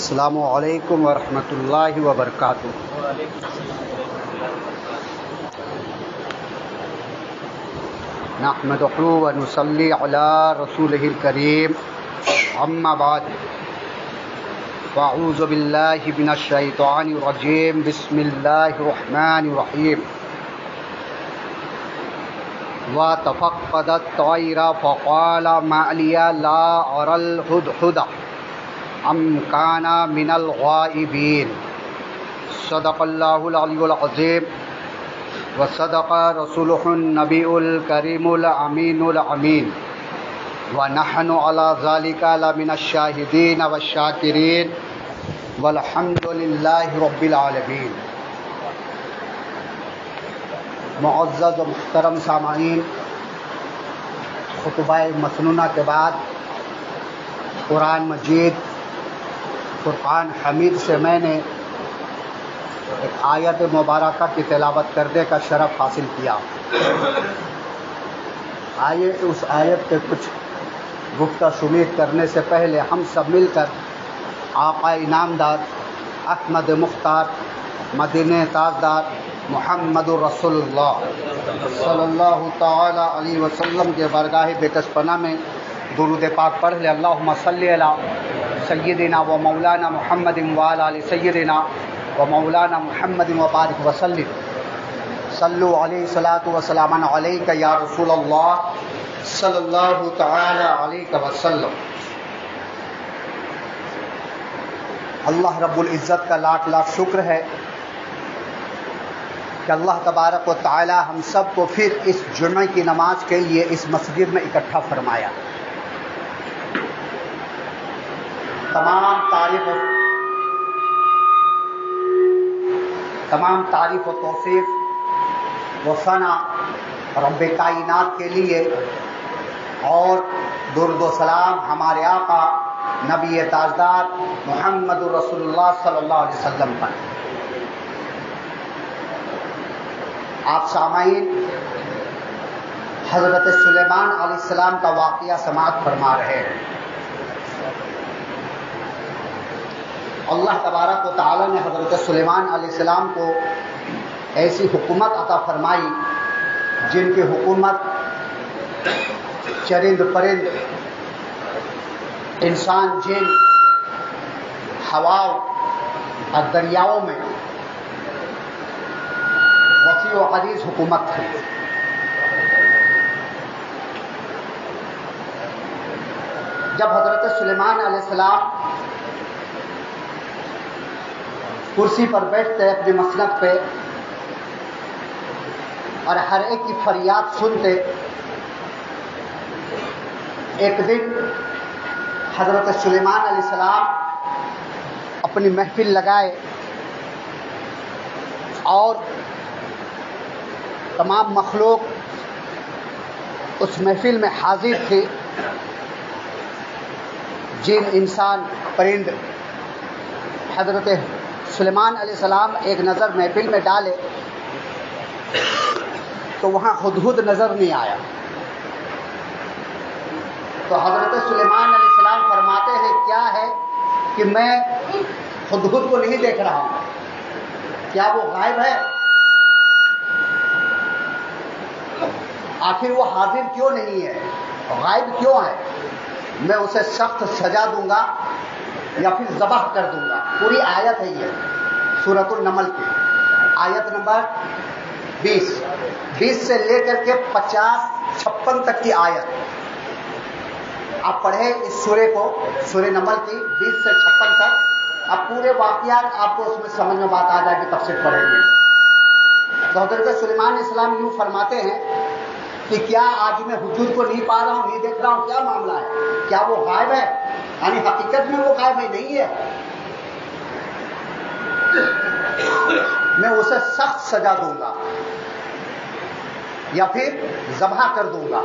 السلام علیکم ورحمۃ اللہ وبرکاتہ۔ نحمدہ ونصلی علی رسولہ الکریم، اما بعد، فاعوذ باللہ من الشیطان الرجیم، بسم اللہ الرحمن الرحیم۔ وَتَفَقَّدَ الطَّيْرَ فَقَالَ مَا لِيَ لَا أَرَى الْهُدْهُدَ أَمْ كَانَ مِنَ الْغَائِبِينَ۔ صدق اللہ العلی العظیم وصدق رسولہ النبی الکریم الامین الامین، ونحن علی ذلک لمن الشاہدین والشاکرین، والحمد للہ رب العالمین۔ معزز و محترم سامعین، خطبہ مسنونہ کے بعد قرآن مجید فرقان حمید سے میں نے ایک آیت مبارکہ کی تلاوت کرنے کا شرف حاصل کیا۔ آئیے اس آیت کے کچھ گفتہ شنید کرنے سے پہلے ہم سب مل کر آقا انعامدار احمد مختار مدینہ تاجدار محمد الرسول اللہ صلی اللہ تعالی علیہ وسلم کے بارگاہ بکش پناہ میں درود پاک پڑھ لے۔ اللہم صلی علی سیدنا و مولانا محمد وعلی آل سیدنا و مولانا محمد وبارک وسلم۔ صلو علیہ صلاۃ و سلام علیک یا رسول اللہ صلی اللہ تعالی علیہ وسلم۔ اللہ رب العزت کا لاکھ لاکھ شکر ہے کہ اللہ تبارک و تعالی ہم سب کو پھر اس جمعہ کی نماز کے لیے اس مسجد میں اکٹھا فرمایا۔ تمام تعریف و توصیف و ثنا رب کائنات کے لیے، اور درود و سلام ہمارے آقا نبی تاجدار محمد رسول اللہ صلی اللہ علیہ وسلم پر۔ آپ سامعین حضرت سلیمان علیہ السلام کا واقعہ سماعت فرما رہے ہیں۔ اللہ تبارک و تعالی نے حضرت سلیمان علیہ السلام کو ایسی حکومت عطا فرمائی جن کی حکومت چرند پرند، انسان، جن، ہوا اور دریاؤں میں وسیع و عریض حکومت تھی۔ جب حضرت سلیمان علیہ السلام کرسی پر بیٹھتے اپنے مسند پہ اور ہر ایک کی فریاد سنتے، ایک دن حضرت سلیمان علیہ السلام اپنی محفل لگائے اور تمام مخلوق اس محفل میں حاضر تھی، جن، انسان، پرند۔ حضرت سلیمان علیہ السلام ایک نظر محفل میں ڈالے تو وہاں ہدہد نظر نہیں آیا، تو حضرت سلیمان علیہ السلام فرماتے ہیں کیا ہے کہ میں ہدہد کو نہیں دیکھ رہا ہوں، کیا وہ غائب ہے؟ آخر وہ حاضر کیوں نہیں ہے، غائب کیوں ہے؟ میں اسے سخت سزا دوں گا یا پھر ذبح کر دوں گا۔ پوری آیت ہے یہ سورۃ النمل کی آیت نمبر 20 سے لے کر کے 50-56 تک کی آیت آپ پڑھیں اس سورے کو، سورہ نمل کی 20 سے 56 تک۔ اب پورے واقعات آپ کو اس میں سمجھ میں بات آ جائے گی، تفسیر پڑھیں گے۔ تو حضرت سلیمان علیہ السلام یوں فرماتے ہیں کہ کیا آج میں حضور کو نہیں پا رہا ہوں، نہیں دیکھ رہا ہوں، کیا معاملہ ہے؟ کیا وہ غائب ہے؟ یعنی حقیقت میں وہ غائب ہے؟ نہیں ہے، میں اسے سخت سزا دوں گا یا پھر ذبح کر دوں گا،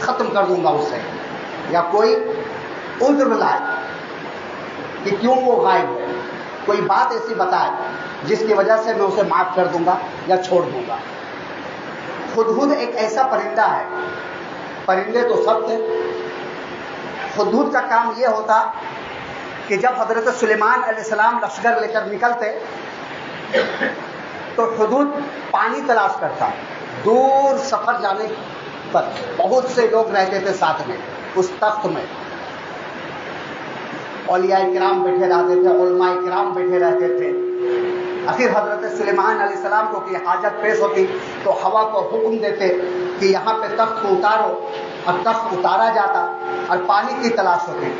ختم کر دوں گا اسے، یا کوئی عذر لائے کہ کیوں وہ غائب ہے، کوئی بات ایسی بتائے جس کی وجہ سے میں اسے معاف کر دوں گا یا چھوڑ دوں گا۔ ہدہد ایک ایسا پرندہ ہے، پرندے تو سب تھے، ہدہد کا کام یہ ہوتا کہ جب حضرت سلیمان علیہ السلام لشکر لے کر نکلتے تو حدود پانی تلاش کرتا. دور سفر جانے پر بہت سے لوگ رہتے تھے ساتھ میں اس تخت میں. اولیاء کرام بیٹھے رہتے تھے, علماء کرام بیٹھے رہتے تھے. آخر حضرت سلیمان علیہ السلام کو کوئی حاجت پیش ہوتی تو ہوا کو حکم دیتے کہ یہاں پہ تخت کو اتارو, اور تخت اتارا جاتا اور پانی کی تلاش ہوتی.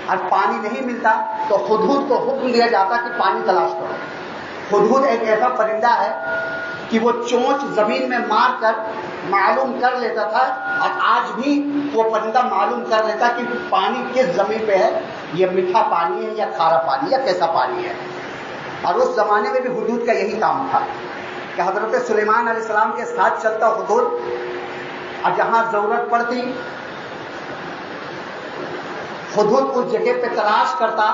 اور پانی نہیں ملتا تو ہدہد کو حکم دیا جاتا کہ پانی تلاش کرو. ہدہد ایک ایسا پرندہ ہے کہ وہ چونچ زمین میں مار کر معلوم کر لیتا تھا, اور آج بھی وہ پرندہ معلوم کر لیتا کہ پانی کس زمین پہ ہے, یہ میٹھا پانی ہے یا کھارا پانی یا کیسا پانی ہے. اور اس زمانے میں بھی ہدہد کا یہی کام تھا کہ حضرت سلیمان علیہ السلام کے ساتھ چلتا ہدہد, اور جہاں ضرورت پڑتی ہدہد اس جگہ پہ تلاش کرتا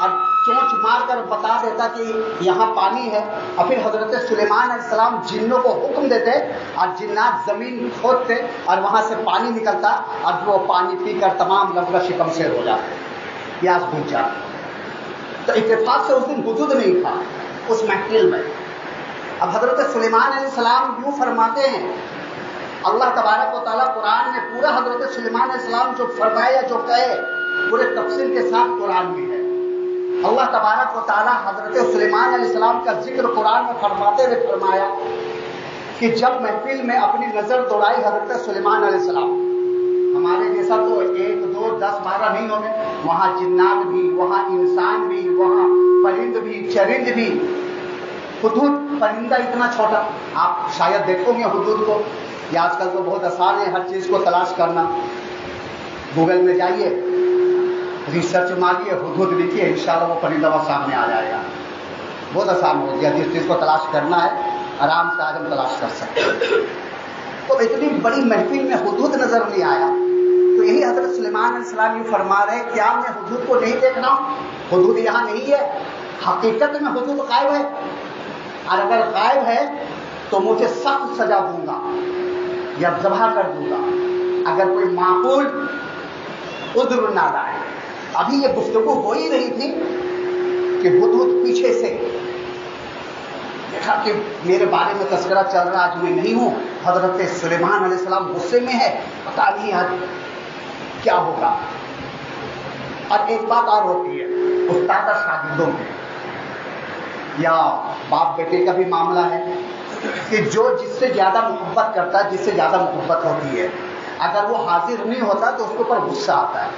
اور چونچ مار کر بتا دیتا کہ یہاں پانی ہے. اور پھر حضرت سلیمان علیہ السلام جنوں کو حکم دیتے اور جنات زمین کھودتے اور وہاں سے پانی نکلتا, اور وہ پانی پی کر تمام لفظ شکم سے ہو جاتے, پیاس بجھ جاتی. تو اتفاق سے اس دن ہدہد نہیں تھا اس محفل میں. اب حضرت سلیمان علیہ السلام یوں فرماتے ہیں, اللہ تبارک و تعالیٰ قرآن میں پورا حضرت سلیمان علیہ السلام جو فرمایا جو کہے پورے تفصیل کے ساتھ قرآن میں ہے. اللہ تبارک و تعالیٰ حضرت سلیمان علیہ السلام کا ذکر قرآن میں فرماتے ہوئے فرمایا کہ جب محفل میں اپنی نظر دوڑائی حضرت سلیمان علیہ السلام, ہمارے جیسا تو 1 2 10 12 نہیں ہونے, وہاں جنات بھی, وہاں انسان بھی, وہاں پرند بھی, چرند بھی. ہدہد پرندہ اتنا چھوٹا, آپ شاید دیکھو گے ہدہد کو, یا آج کل تو بہت آسان ہے ہر چیز کو تلاش کرنا. گوگل میں جائیے, ریسرچ ماریے, ہدہد لکھیے, انشاءاللہ وہ پرندہ وہ سامنے آ جائے گا. بہت آسان ہو گیا, جس چیز کو تلاش کرنا ہے آرام سے آج ہم تلاش کر سکتے ہیں. تو اتنی بڑی محفل میں ہدہد نظر نہیں آیا. تو یہی حضرت سلیمان علیہ السلام یوں فرما رہے, کیا میں ہدہد کو نہیں دیکھ رہا ہوں؟ ہدہد یہاں نہیں ہے, حقیقت میں ہدہد غائب ہے, اور اگر غائب ہے تو مجھے سخت سزا دوں گا یا ذبح کر دوں گا اگر کوئی معقول عذر نہ لائے. ابھی یہ گفتگو ہو ہی رہی تھی کہ ہدہد پیچھے سے دیکھا کہ میرے بارے میں تذکرہ چل رہا, آج میں نہیں ہوں. حضرت سلیمان علیہ السلام غصے میں ہے, پتا نہیں آج کیا ہوگا. اور ایک بات اور ہوتی ہے استاد اور شاگردوں میں, یا باپ بیٹے کا بھی معاملہ ہے کہ جو جس سے زیادہ محبت کرتا ہے, جس سے زیادہ محبت ہوتی ہے, اگر وہ حاضر نہیں ہوتا تو اس کے اوپر غصہ آتا ہے.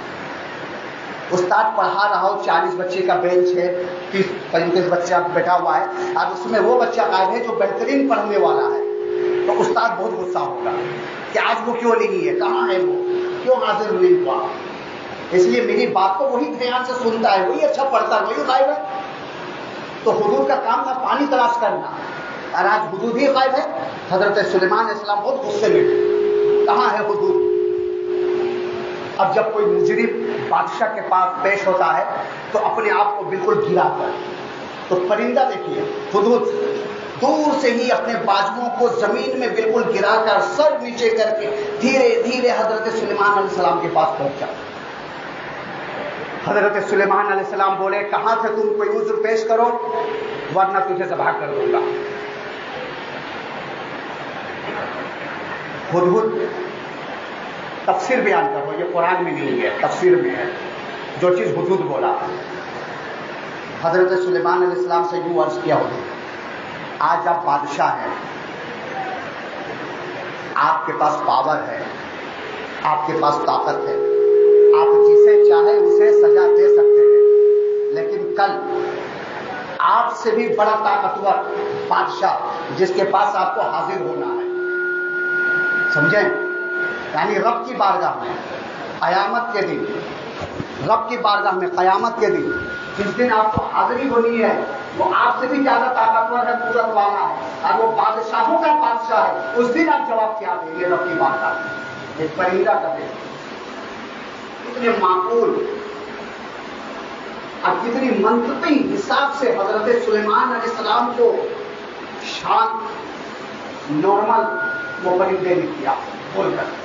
استاد پڑھا رہا ہو, 40 بچے کا بینچ ہے, 30-35 بچہ بیٹھا ہوا ہے, اور اس میں وہ بچہ غائب ہے جو بہترین پڑھنے والا ہے, تو استاد بہت غصہ ہوگا کہ آج وہ کیوں نہیں ہے, کہاں ہے وہ, کیوں حاضر نہیں ہوا. اس لیے میری بات کو وہی دھیان سے سنتا ہے, وہی اچھا پڑھتا ہے, وہی غائب ہے. تو ہدہد کا کام تھا پانی تلاش کرنا, اور آج ہدہد ہی غائب ہے. حضرت سلیمان علیہ السلام بہت غصے میں تھے, کہاں ہے ہدہد. اب جب کوئی مجرم بادشاہ کے پاس پیش ہوتا ہے تو اپنے آپ کو بالکل گرا کر, تو پرندہ دیکھیے ہدہد دور سے ہی اپنے بازوؤں کو زمین میں بالکل گرا کر سر نیچے کر کے دھیرے دھیرے حضرت سلیمان علیہ السلام کے پاس پہنچا. حضرت سلیمان علیہ السلام بولے, کہاں سے تم کوئی عذر پیش کرو ورنہ تجھے ذبح کر دوں گا. ہدہد تفسیر بیان کرو, یہ قرآن میں نہیں ہے, تفسیر میں ہے جو چیز ہدہد بولا. حضرت سلیمان علیہ السلام سے یوں عرض کیا ہدہد, آج آپ بادشاہ ہیں, آپ کے پاس پاور ہے, آپ کے پاس طاقت ہے, آپ جسے چاہے اسے سزا دے سکتے ہیں, لیکن کل آپ سے بھی بڑا طاقتور بادشاہ جس کے پاس آپ کو حاضر ہونا ہے, سمجھیں, یعنی رب کی بارگاہ میں قیامت کے دن, رب کی بارگاہ میں قیامت کے دن جس دن آپ کو حاضری ہونی ہے, وہ آپ سے بھی زیادہ طاقتور ہے, قدرت والا ہے, اور وہ بادشاہوں کا بادشاہ ہے. اس دن آپ جواب کیا دیں گے رب کی بارگاہ میں؟ ایک پرندہ کا دے, کتنے معقول اور کتنی منطقی حساب سے حضرت سلیمان علیہ السلام کو شانت نارمل وہ پرندے نے کیا بول کر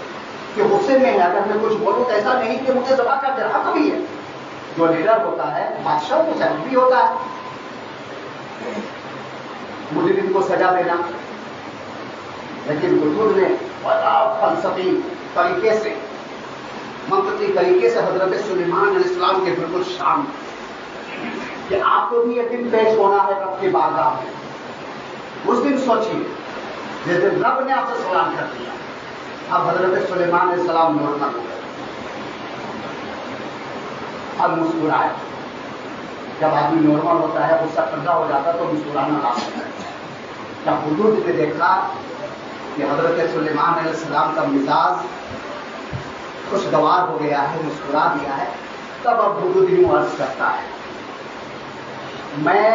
کہ غصے میں ہے, اگر میں کچھ بولوں تو ایسا نہیں کہ مجھے ذبح کر دے رہا کبھی ہے, جو لیڈر ہوتا ہے بادشاہ کو چیلنج بھی ہوتا ہے مجرم کو سزا دینا، لیکن حضور نے بڑا فلسفی طریقے سے، منطقی طریقے سے حضرت سلیمان علیہ السلام کے بالکل شامل کہ آپ کو بھی ایک دن پیش ہونا ہے رب کی بارگاہ میں. اس دن سوچیے جس دن رب نے آپ سے سلام کر دیا، اب حضرت سلیمان علیہ السلام نارمل ہو گئے، اب مسکرائے. جب آدمی نارمل ہوتا ہے غصہ ٹھنڈا ہو جاتا ہے تو مسکرانا لازم ہے. جب حضور نے دیکھا کہ حضرت سلیمان علیہ السلام کا مزاج خوشگوار ہو گیا ہے، مسکرا دیا ہے، تب اب حضور یوں عرض کرتا ہے میں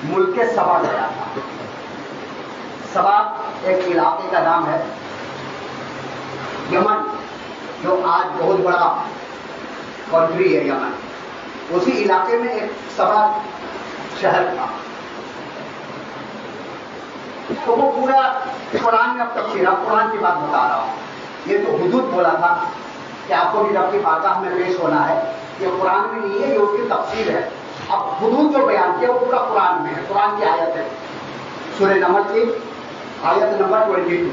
ملک سبا گیا تھا. سبا ایک علاقے کا نام ہے، یمن جو آج بہت بڑا کنٹری ہے یمن، اسی علاقے میں ایک سبا شہر تھا. تو وہ پورا قرآن میں اب تفسیر، اب قرآن کی بات بتا رہا ہوں. یہ تو حدود بولا تھا کہ آپ کو بھی رب کی بارگاہ میں پیش ہونا ہے، یہ قرآن میں نہیں ہے، یہ اس کی تفسیر ہے. اب حدود جو بیان کیا وہ پورا قرآن میں ہے، قرآن کی آیت ہے. سورہ نمل کی آیت نمبر 22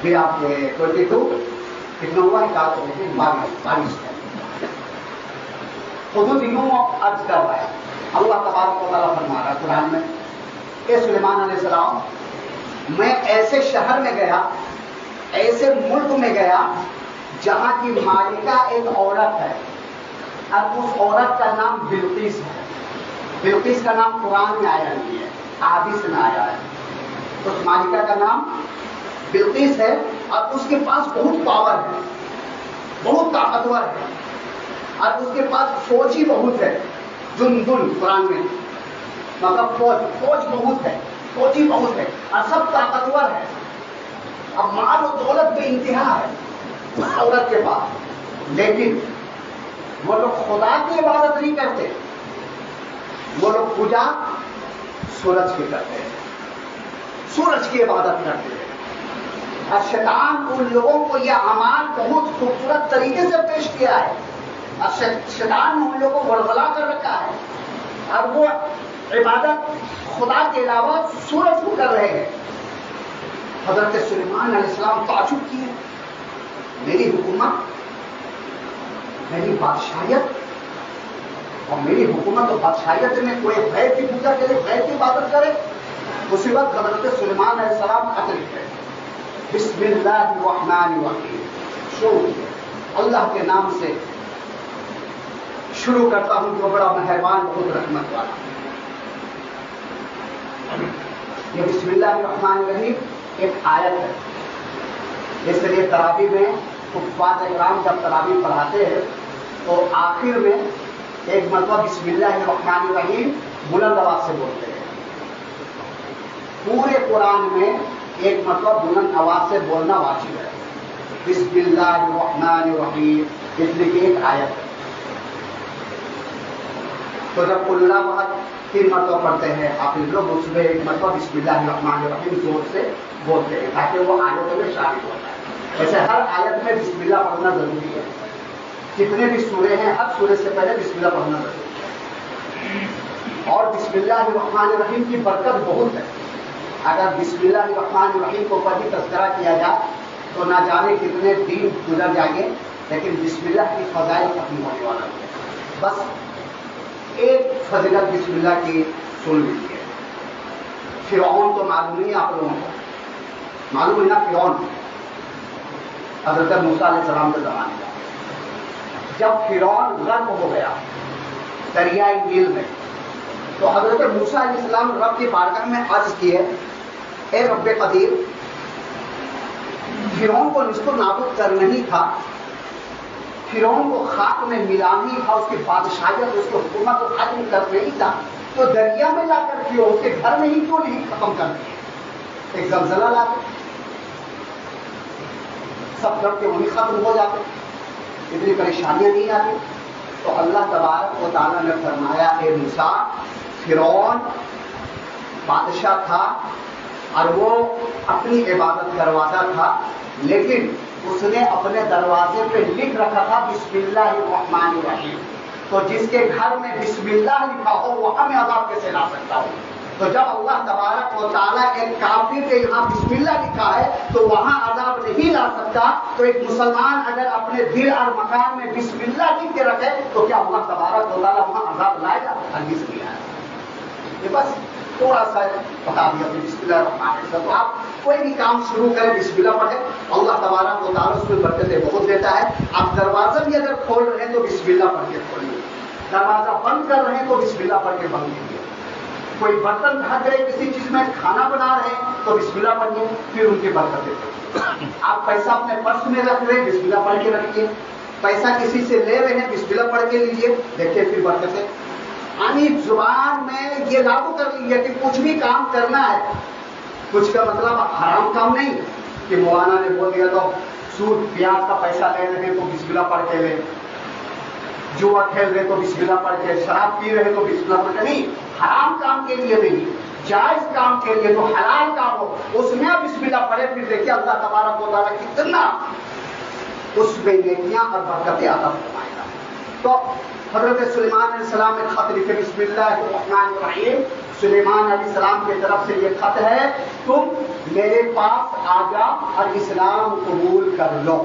بھی آپ 22 کتنا ہوا ہے 22 حدود یوں عرض کر رہا ہے. اللہ تبارک و تعالیٰ فرما رہا ہے قرآن میں کہ سلیمان علیہ السلام میں ایسے شہر میں گیا، ایسے ملک میں گیا جہاں کی مالکہ ایک عورت ہے، اب اس عورت کا نام بلقیس ہے. بلقیس کا نام قرآن میں آیا نہیں ہے، احادیث میں آیا ہے. اس مالکہ کا نام بلقیس ہے اور اس کے پاس بہت پاور ہے، بہت طاقتور ہے، اور اس کے پاس فوجی بہت ہے. جندن قرآن میں مطلب فوج بہت ہے، فوجی بہت ہے اور سب طاقتور ہے. اب مال و دولت بے انتہا ہے اس عورت کے پاس، لیکن وہ لوگ خدا کی عبادت نہیں کرتے، وہ لوگ پوجا سورج کی کرتے ہیں، سورج کی عبادت کرتے ہیں. اور شیطان ان لوگوں کو یہ اعمال بہت خوبصورت طریقے سے پیش کیا ہے، اور شیطان نے ان لوگوں کو ورغلا کر رکھا ہے، اور وہ عبادت خدا کے علاوہ سورج کو کر رہے ہیں. حضرت سلیمان علیہ السلام تعجب کیے، میری حکومت، میری بادشاہیت، اور میری حکومت اور بادشاہیت میں کوئی غیر کی پوجا کرے، غیر کی عبادت کرے. اسی وقت حضرت سلیمان علیہ السلام خط لکھے بسم اللہ الرحمن الرحیم، شروع اللہ کے نام سے شروع کرتا ہوں جو بڑا مہربان بہت رحمت والا. یہ بسم اللہ الرحمن الرحیم ایک آیت ہے. اس لیے تراویح میں حفاظ اکرام جب تراویح پڑھاتے ہیں تو آخر میں ایک مرتبہ بسم اللہ الرحمن الرحیم بلند آواز سے بولتے ہیں. پورے قرآن میں ایک مرتبہ بلند آواز سے بولنا واجب ہے. بسم اللہ الرحمن الرحیم اس لیے کہ ایک آیت ہے. تو جب قل اللہ احد 3 مرتبہ پڑھتے ہیں حافظ لوگ، اس میں ایک مرتبہ بسم اللہ الرحمن الرحیم زور سے بولتے ہیں تاکہ وہ آیتوں میں شامل ہوتا ہے. ایسے ہر آیت میں بسم اللہ پڑھنا ضروری ہے. جتنے بھی سورے ہیں ہر سورے سے پہلے بسم اللہ پڑھنا ضروری ہے. اور بسم اللہ الرحمن الرحیم کی برکت بہت ہے. اگر بسم اللہ الرحمن الرحیم کو اوپر بھی تذکرہ کیا جائے تو نہ جانے کتنے دن گزر جائیں گے، لیکن بسم اللہ کی فضائل ختم ہونے والا ہے. بس ایک فضیلت بسم اللہ کی سن لیجیے. فرعون تو معلوم نہیں آپ لوگوں کو، معلوم ہے نا فرعون حضرت موسیٰ علیہ السلام کے زمانے کا. جب فرعون غرق ہو گیا دریائے نیل میں تو حضرت موسیٰ علیہ السلام رب کی بارگاہ میں عرض کیے اے رب قدیر، فرعون کو نصف نابود کرنا ہی تھا، فرعون کو خاک میں ملانی تھا، اس کی بادشاہیت اس کی حکومت کو ختم کرنا ہی تھا، تو دریا میں لا کر کیوں اس کے گھر میں ہی کیوں نہیں ختم کر دیے؟ ایک زلزلہ لا کر سب ڈر کے وہی ختم ہو جاتے، اتنی پریشانیاں نہیں آتی. تو اللہ تبارک و تعالیٰ نے فرمایا اے موسیٰ، فرعون بادشاہ تھا اور وہ اپنی عبادت کرواتا تھا، لیکن اس نے اپنے دروازے پہ لکھ رکھا تھا بسم اللہ الرحمن الرحیم. تو جس کے گھر میں بسم اللہ لکھا ہو وہاں میں عذاب کیسے لا سکتا ہوں؟ تو جب اللہ تبارک و تعالیٰ ایک کافر کے یہاں بسم اللہ لکھا ہے تو وہاں عذاب نہیں لا سکتا، تو ایک مسلمان اگر اپنے دل اور مکان میں بسم اللہ لکھ کے رکھے تو کیا اللہ تبارک و تعالیٰ وہاں عذاب لائے گا؟ ہرگز نہیں آئے گا۔ یہ بس تھوڑا سا بتا دیا بسم اللہ الرحمن الرحیم۔ تو آپ کوئی بھی کام شروع کریں بسم اللہ پڑھیں، اللہ تبارک و تعالیٰ اس میں برکتیں بہت دیتا ہے۔ آپ دروازہ بھی اگر کھول رہے ہیں تو بسم اللہ پڑھ کے کھولیے، دروازہ بند کر رہے ہیں تو بسم اللہ پڑھ کے بند کیجیے، کوئی برتن ڈھک رہے کسی چیز میں کھانا بنا رہے ہیں تو بسم اللہ پڑھیے، پھر ان کی برکت دیتے۔ آپ پیسہ اپنے پرس میں رکھ رہے ہیں بسم اللہ پڑھ کے رکھیے، پیسہ کسی سے لے رہے ہیں بسم اللہ پڑھ کے لیجیے، دیکھیے پھر برکتیں۔ یعنی زبان میں یہ لاگو کر لیجیے کہ کچھ بھی کام کرنا ہے، کچھ کا مطلب حرام کام نہیں کہ مولانا نے بول دیا تو سود پیاز کا پیسہ لے رہے ہیں تو بسم اللہ پڑھ کے لیں، جوا کھیل رہے تو بسم اللہ پڑھ کے، شراب پی رہے تو بسم اللہ پڑھ کے، نہیں، حرام کام کے لیے نہیں، جائز کام کے لیے تو حلال کام ہو اس میں بسم اللہ پڑھے، پھر دیکھیے اللہ تبارک و تعالیٰ کتنا اس میں نیکیاں اور برکتیں عطا فرمائے گا۔ تو حضرت سلیمان علیہ السلام نے خط لکھے بسم اللہ الرحمن الرحیم، سلیمان علیہ السلام کی طرف سے یہ خط ہے، تم میرے پاس آ جاؤ اور اسلام قبول کر لو۔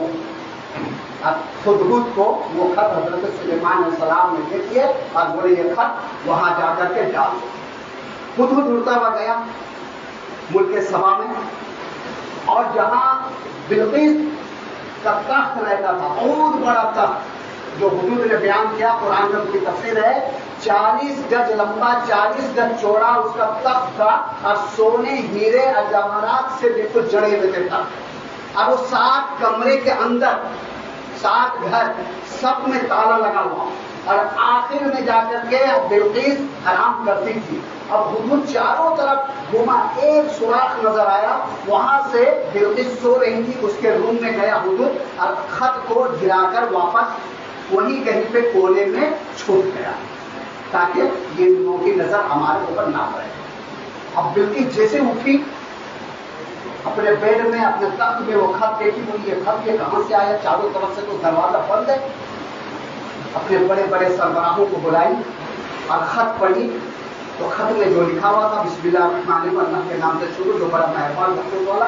ہدہد کو وہ خط حضرت سلیمان علیہ السلام نے لکھے اور بولے یہ خط وہاں جا کر کے ڈال دو۔ ہدہد اڑتا ہوا گیا ملک سبا میں، اور جہاں بلقیس کا تخت رہتا تھا، بہت بڑا تخت جو ہدہد نے بیان کیا، قرآن میں پوری تفسیر ہے، 40 گز لمبا 40 گز چوڑا اس کا تخت تھا، اور سونے ہیرے اور جواہرات سے بالکل جڑے ہوئے تھے تخت، اور وہ 7 کمرے کے اندر 7 گھر سب میں تالا لگا ہوا، اور آخر میں جا کر کے بلقیس آرام کرتی تھی۔ اب ہدہد چاروں طرف گھوما، ایک سوراخ نظر آیا، وہاں سے بلقیس سو رہی تھی، اس کے روم میں گیا ہدہد اور خط کو گرا کر واپس وہیں کہیں پہ کونے میں چھپ گیا تاکہ یہ لوگوں کی نظر ہمارے اوپر نہ پڑے۔ اب بلقیس جیسے اٹھی اپنے بیڈ میں اپنے تخت میں وہ خط دیکھی، بولی یہ خط یہ کہاں سے آیا؟ چاروں طرف سے تو دروازہ بند ہے۔ اپنے بڑے بڑے سربراہوں کو بلائی اور خط پڑھی، تو خط میں جو لکھا ہوا تھا بسم اللہ الرحمن الرحیم، اللہ کے نام سے شروع، جو بڑا مہربان رکھنے والا،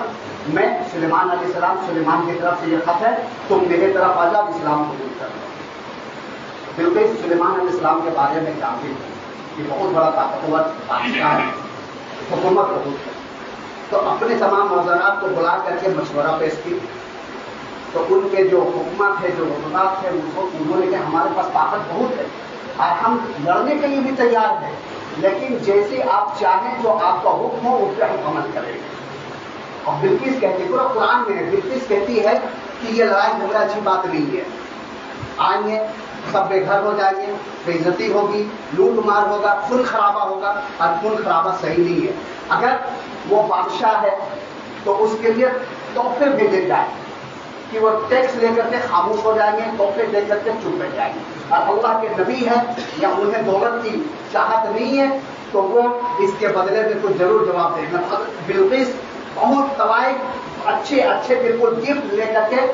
میں سلیمان علیہ السلام، سلیمان کی طرف سے یہ خط ہے، تم میرے طرف آ جاؤ، اسلام قبول کر لو۔ بلقیس سلیمان علیہ السلام کے بارے میں جانتی تھی کہ بہت بڑا طاقتور بادشاہ ہے، حکومت بہت ہے، تو اپنے تمام معذرات کو بلا کر کے مشورہ پیش کی، تو ان کے جو حکومت ہے، جو حکومت ہے، انہوں نے کہ ہمارے پاس طاقت بہت ہے اور ہم لڑنے کے لیے بھی تیار ہیں، لیکن جیسے آپ چاہیں جو آپ کا حکم ہو اس پہ ہم عمل کریں گے۔ اور بلقیس کہتی ہے، پورا قرآن میں ہے، بلقیس کہتی ہے کہ یہ لڑائی جھگڑا اچھی بات نہیں ہے، آئیں گے سب بے گھر ہو جائیں گے، بے عزتی ہوگی، لوٹ مار ہوگا، خون خرابہ ہوگا، اور خون خرابہ صحیح نہیں ہے۔ اگر وہ بادشاہ ہے تو اس کے لیے تحفے بھیجے جائیں کہ وہ ٹیکس لے کر کے خاموش ہو جائیں گے، تحفے دے کر کے چپ بیٹھ جائیں گے، اور اللہ کے نبی ہے یا انہیں دولت کی چاہت نہیں ہے تو وہ اس کے بدلے میں کچھ ضرور جواب دیں گے۔ بلقیس بہت طوائف اچھے اچھے بالکل گفٹ لے کر کے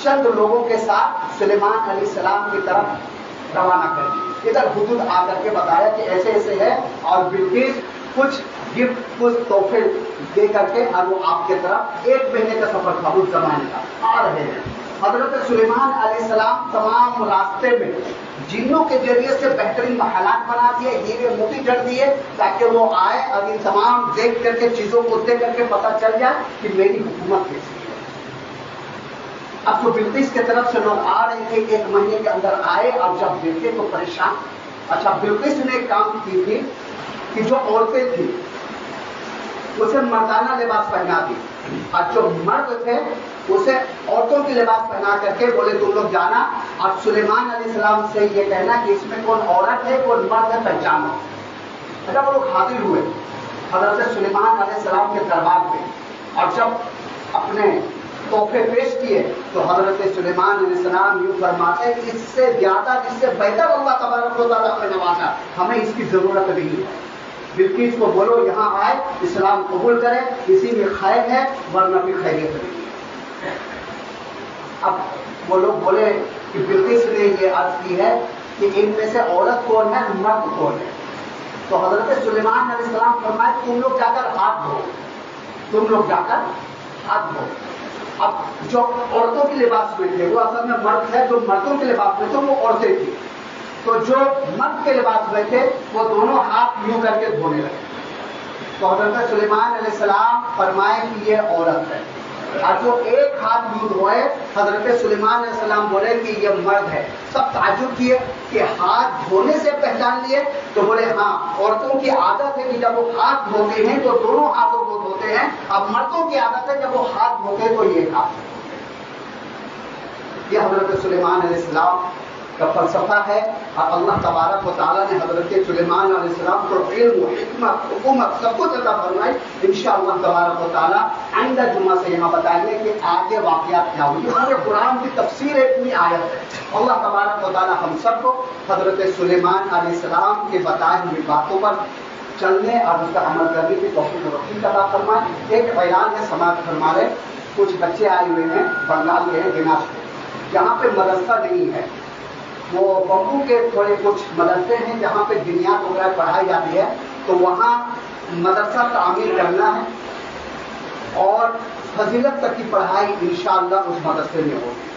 چند لوگوں کے ساتھ سلیمان علیہ السلام کی طرف روانہ کر دی۔ ادھر ہدہد آ کر کے بتایا کہ ایسے ایسے ہے، اور بلقیس کچھ گفٹ کچھ تحفے دے کر کے اور وہ آپ کے طرف 1 مہینے کا سفر تھا اس زمانے کا آ رہے ہیں۔ حضرت سلیمان علیہ السلام تمام راستے میں جنوں کے ذریعے سے بہترین محلات بنا دیے، ہیرے موتی جڑ دیے تاکہ وہ آئے اور ان تمام دیکھ کر کے چیزوں کو دیکھ کر کے پتہ چل جائے کہ میری حکومت کیسی ہے۔ اب تو بلقیس کی طرف سے لوگ آ رہے تھے، 1 مہینے کے اندر آئے اور جب دیکھے تو پریشان۔ اچھا، بلقیس نے ایک کام کی تھی کہ جو عورتیں تھیں اسے مردانہ لباس پہنا دی، اور جو مرد تھے اسے عورتوں کی لباس پہنا کر کے بولے تم لوگ جانا اور سلیمان علیہ السلام سے یہ کہنا کہ اس میں کون عورت ہے کون مرد ہے پہچانو۔ اچھا، وہ لوگ حاضر ہوئے حضرت سلیمان علیہ السلام کے دربار میں، اور جب اپنے تحفے پیش کیے تو حضرت سلیمان علیہ السلام یوں فرماتے ہیں اس سے زیادہ اس سے بہتر اللہ تبارک و تعالیٰ نے نوازا، ہمیں اس کی ضرورت نہیں ہے۔ بلقیس کو بولو یہاں آئے، اسلام قبول کرے، اسی میں خیر ہے ورنہ بھی خیریت نہیں ہے۔ اب وہ لوگ بولے کہ بلقیس نے یہ عرض کی ہے کہ ان میں سے عورت کون ہے مرد کون ہے. تو حضرت سلیمان علیہ السلام فرمائے تم لوگ جا کر ہاتھ دھو, تم لوگ جا کر ہاتھ دھو. اب جو عورتوں کے لباس میں تھے وہ اصل میں مرد ہے, جو مردوں کے لباس میں تھے وہ عورتیں تھیں. تو جو مرد کے لباس میں تھے وہ دونوں ہاتھ یوں کر کے دھونے لگے. تو حضرت سلیمان علیہ السلام فرمائے کہ یہ عورت ہے. اور جو ایک ہاتھ یوں دھوئے حضرت سلیمان علیہ السلام بولے کہ یہ مرد ہے. سب تعجب کیے کہ ہاتھ دھونے سے پہچان لیے. تو بولے ہاں, عورتوں کی عادت ہے کہ جب وہ ہاتھ دھوتے ہیں تو دونوں ہاتھوں کو دھوتے ہیں, اب مردوں کی عادت ہے جب وہ ہاتھ دھوتے تو یہ ہاتھ. یہ حضرت سلیمان علیہ السلام کا فلسفہ ہے. اور اللہ تبارک و تعالیٰ نے حضرت سلیمان علیہ السلام کو علم و حکمت حکومت سب کچھ عطا فرمائی. انشاءاللہ تبارک و تعالیٰ آئندہ جمعہ سے یہاں بتائیں گے کہ آگے واقعات کیا ہوئی. پورے قرآن کی تفسیر اتنی آیت ہے. اللہ تبارک و تعالیٰ ہم سب کو حضرت سلیمان علیہ السلام کے بتائے ہوئی باتوں پر چلنے اور اس کا عمل کرنے کی توفیق و رفیق عطا فرمائے. ایک اعلان ہے سماعت فرما رہے, کچھ بچے آئے ہوئے ہیں بنگال کے ہیں دیناج کے, جہاں پہ مدرسہ نہیں ہے. وہ بمبو کے تھوڑے کچھ مدرسے ہیں جہاں پہ دنیات وغیرہ پڑھائی جاتی ہے, تو وہاں مدرسہ تعمیر کرنا ہے اور فضیلت تک کی پڑھائی انشاءاللہ اس مدرسے میں ہوگی.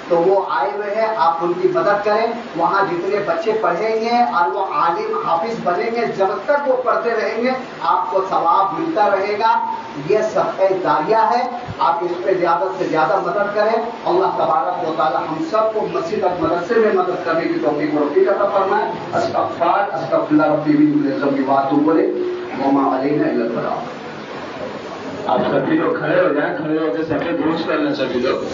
تو وہ آئے ہوئے ہیں, آپ ان کی مدد کریں. وہاں جتنے بچے پڑھیں گے اور وہ عالم حافظ بنیں گے, جب تک وہ پڑھتے رہیں گے آپ کو ثواب ملتا رہے گا. یہ صدقہ جاریہ ہے, آپ اس پہ زیادہ سے زیادہ مدد کریں. اللہ تبارک و تعالی ہم سب کو مسجد اور مدرسے میں مدد کرنے کی توفیق و رفیق عطا فرمائے. استغفر اللہ ربی من ذنبی واتوب الیہ وما علینا الا البلاغ. آپ سبھی لوگ کھڑے ہو جائیں, کھڑے ہو کے سفید دروش کر لیں سبھی لوگ.